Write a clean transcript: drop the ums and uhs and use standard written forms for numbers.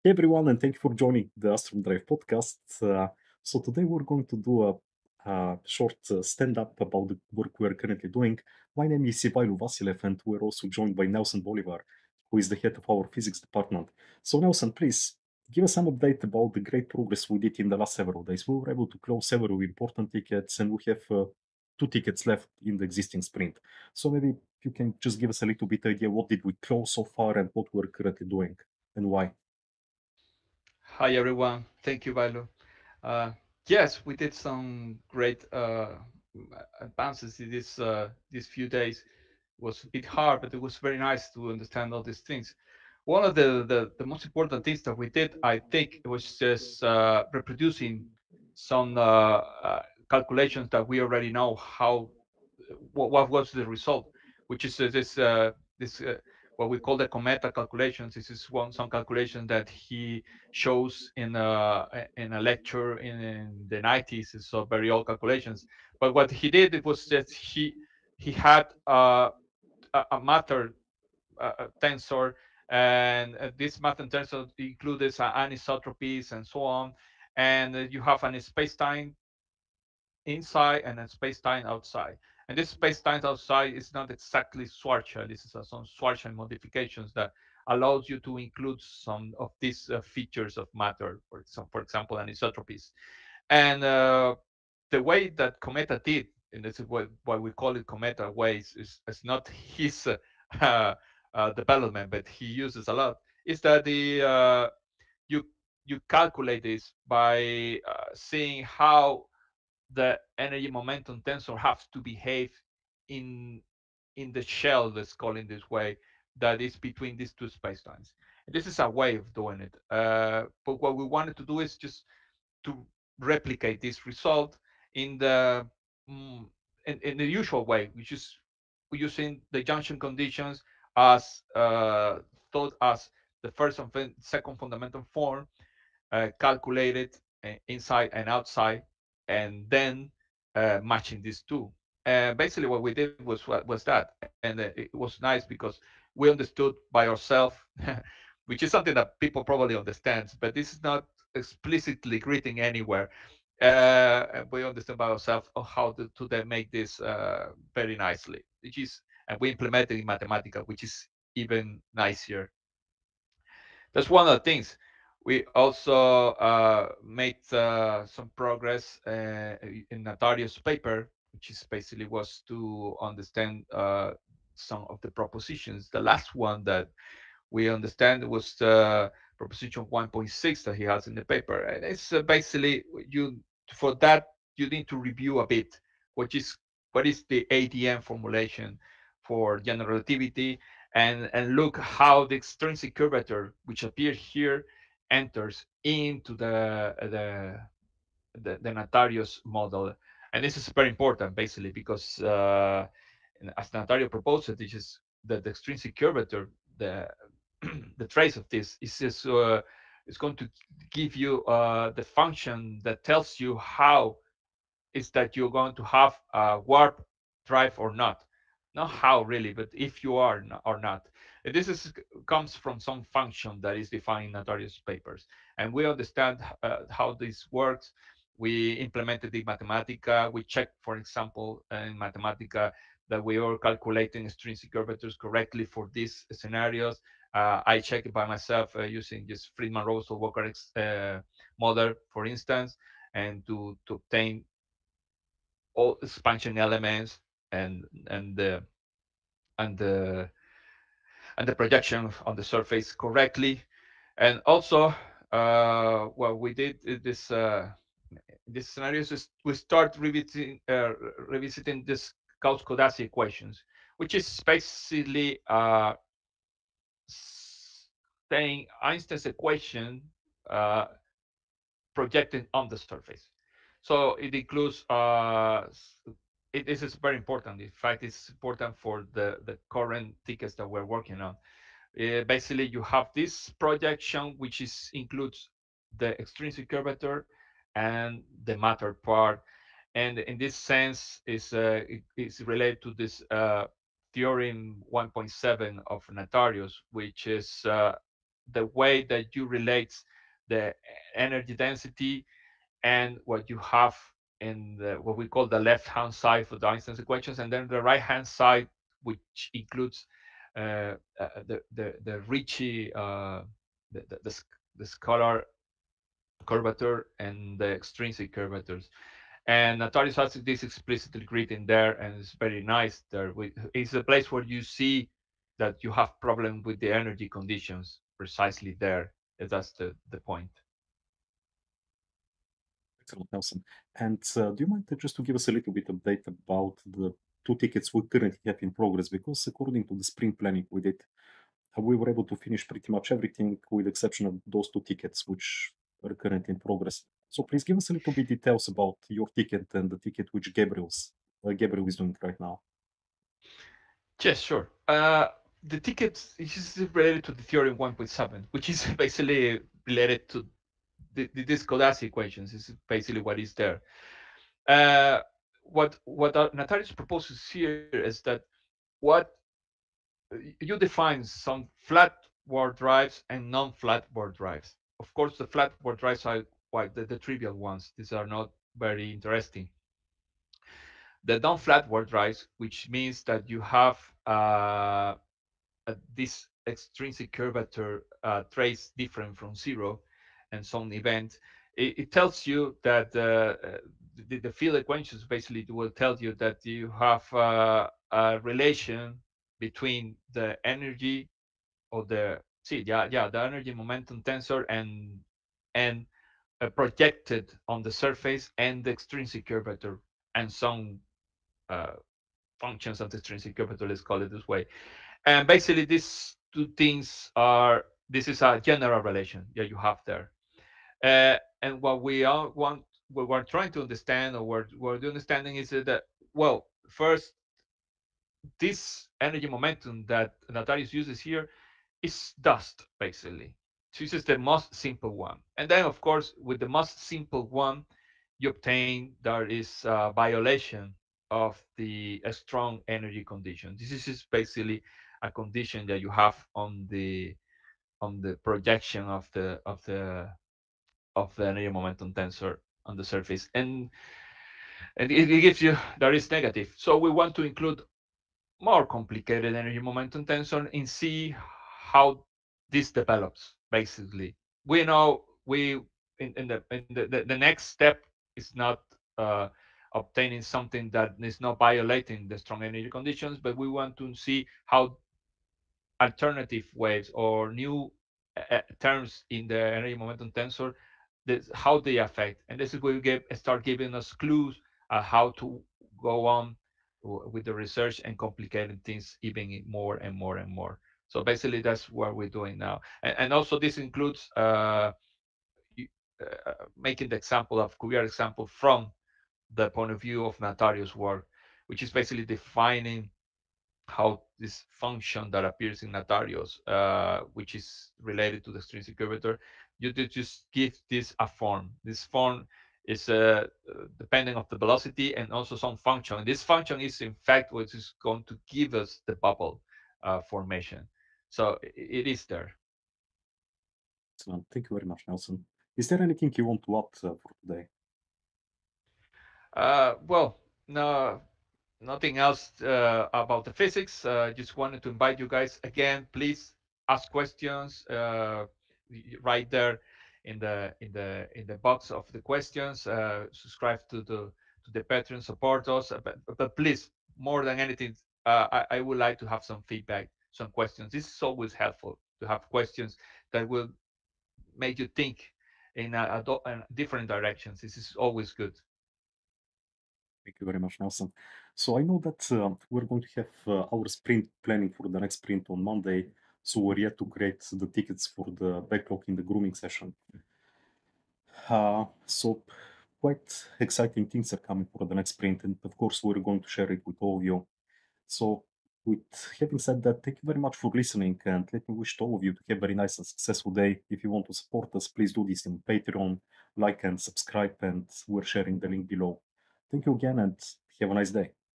Hey everyone, and thank you for joining the AstrumDrive podcast. So today we're going to do a short stand-up about the work we're currently doing. My name is Ivailo Vasilev, and we're also joined by Nelson Bolivar, who is the head of our physics department. So Nelson, please give us some update about the great progress we did in the last several days. We were able to close several important tickets, and we have two tickets left in the existing sprint. So maybe you can just give us a little bit idea what did we close so far and what we're currently doing and why. Hi everyone, thank you, Vilo. Uh, yes, we did some great advances in these few days. It was a bit hard, but it was very nice to understand all these things. One of the most important things that we did, I think, it was just reproducing some calculations that we already know how what was the result, which is this what we call the Cometa calculations. This is some calculation that he shows in a lecture in the 90s. It's so very old calculations. But what he did, it was that he had a matter tensor, and this matter tensor includes anisotropies and so on, and you have an space-time inside and a space-time outside. And this space-time outside is not exactly Schwarzschild. This is some Schwarzschild modifications that allows you to include some of these features of matter, for example, anisotropies. And the way that Cometa did, and this is why we call it Cometa ways, is not his development, but he uses a lot, is that you you calculate this by seeing how the energy momentum tensor have to behave in in the shell, let's call it this way, that is between these two spacetimes. And this is a way of doing it. But what we wanted to do is just to replicate this result in the mm, in the usual way, which is using the junction conditions as thought as the first and second fundamental form, calculated inside and outside, and then matching these two. Basically, what we did was that, and it was nice because we understood by ourselves, which is something that people probably understands, but this is not explicitly written anywhere. We understand by ourselves how to then make this very nicely, which is, and we implemented in Mathematica, which is even nicer. That's one of the things. We also made some progress in Natarius' paper, which is basically was to understand some of the propositions. The last one that we understand was the proposition 1.6 that he has in the paper, and it's basically you for that you need to review a bit, which is what is the ADM formulation for general relativity, and look how the extrinsic curvature, which appears here, enters into the Natarius model. And this is very important, basically, because as Natario proposed, this is that the extrinsic curvature, the the trace of this is going to give you the function that tells you how is that you're going to have a warp drive or not. Not how really, but if you are or not. And this is comes from some function that is defined in Natarius papers, and we understand how this works. We implemented in Mathematica. We checked, for example, in Mathematica that we are calculating extrinsic curvatures correctly for these scenarios. I check it by myself using just Friedman-Russell-Walker model, for instance, and to obtain all expansion elements and and the and the and the projection on the surface correctly. And also, what we did in this scenarios is we start revisiting this Gauss-Codazzi equations, which is basically saying Einstein's equation uh, projected on the surface. So it includes this is very important. In fact, it's important for the current tickets that we're working on. Basically, you have this projection, which includes the extrinsic curvature and the matter part, and in this sense, is related to this theorem 1.7 of Natarius, which is the way that you relate the energy density and what you have in what we call the left hand side for the Einstein's equations, and then the right hand side, which includes the Ricci, the scalar curvature and the extrinsic curvatures. And Notarius has this explicitly written there, and it's very nice there. It's a place where you see that you have problem with the energy conditions precisely there. That's the point. Excellent, Nelson. And do you mind just to give us a little bit update about the two tickets we currently have in progress? Because according to the sprint planning we did, we were able to finish pretty much everything with the exception of those two tickets, which are currently in progress. So please give us a little bit details about your ticket and the ticket which Gabriel is doing right now. Yes, sure. The ticket is related to the theorem 1.7, which is basically related to this Codazzi equations. This is basically what is there. Uh, what Notarius proposes here is that what you define some flat word drives and non-flat word drives. Of course, the flat word drives are quite the trivial ones. These are not very interesting. The non-flat word drives, which means that you have this extrinsic curvature trace different from zero and some event, it tells you that the field equations basically will tell you that you have a relation between the energy or the energy momentum tensor and projected on the surface and the extrinsic curvature and some uh, functions of the extrinsic curvature, let's call it this way. And basically, these two things are this is a general relation that you have there. And what we're trying to understand, or what we're understanding is that, well, first, this energy momentum that Notarius uses here is dust, basically. So this is the most simple one. And then, of course, with the most simple one, you obtain there is a violation of the strong energy condition. This is basically a condition that you have on the projection of the energy momentum tensor on the surface, and it gives you that is negative. So we want to include more complicated energy momentum tensor and see how this develops. Basically, we know we in the next step is not obtaining something that is not violating the strong energy conditions, but we want to see how alternative waves or new terms in the energy momentum tensor, how they affect. And this is where we start giving us clues how to go on with the research and complicating things even more and more and more. So basically, that's what we're doing now. And also, this includes making the example of Cuvier example from the point of view of Notarius' work, which is basically defining how this function that appears in Notarius, which is related to the extrinsic curvature, you just give this a form. This form is depending of the velocity and also some function. And this function is in fact what is going to give us the bubble formation. So it is there. Excellent. Thank you very much, Nelson. Is there anything you want to add for today? Well, no, nothing else about the physics. Just wanted to invite you guys again. Please ask questions right there in the box of the questions. Subscribe to the Patreon, support us. But please, more than anything, I would like to have some feedback, some questions. This is always helpful to have questions that will make you think in different directions. This is always good. Thank you very much, Nelson. So I know that we're going to have our sprint planning for the next sprint on Monday. So we're yet to create the tickets for the backlog in the grooming session. So quite exciting things are coming for the next sprint, and of course we're going to share it with all of you. So with having said that, thank you very much for listening, and let me wish to all of you to have a very nice and successful day. If you want to support us, please do this in Patreon, like and subscribe, and we're sharing the link below. Thank you again, and have a nice day.